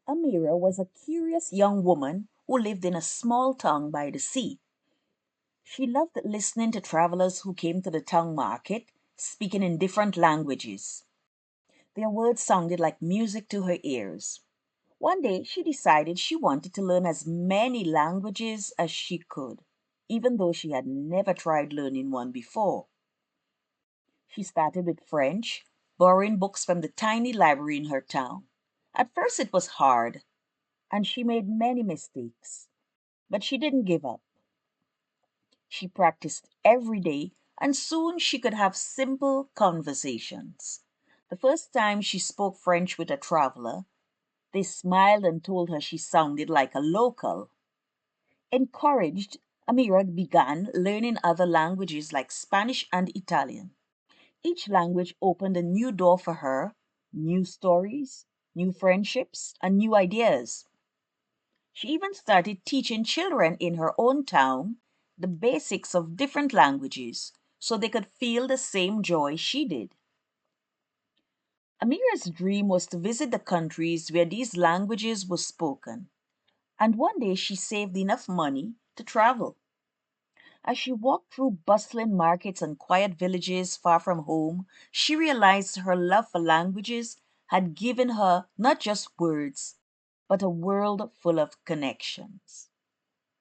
Amira was a curious young woman who lived in a small town by the sea. She loved listening to travelers who came to the town market, speaking in different languages. Their words sounded like music to her ears. One day, she decided she wanted to learn as many languages as she could, even though she had never tried learning one before. She started with French, borrowing books from the tiny library in her town. At first, it was hard, and she made many mistakes, but she didn't give up. She practiced every day, and soon she could have simple conversations. The first time she spoke French with a traveler, they smiled and told her she sounded like a local. Encouraged, Amira began learning other languages like Spanish and Italian. Each language opened a new door for her, new stories, new friendships, and new ideas. She even started teaching children in her own town the basics of different languages so they could feel the same joy she did. Amira's dream was to visit the countries where these languages were spoken, and one day she saved enough money to travel. As she walked through bustling markets and quiet villages far from home, she realized her love for languages had given her not just words, but a world full of connections.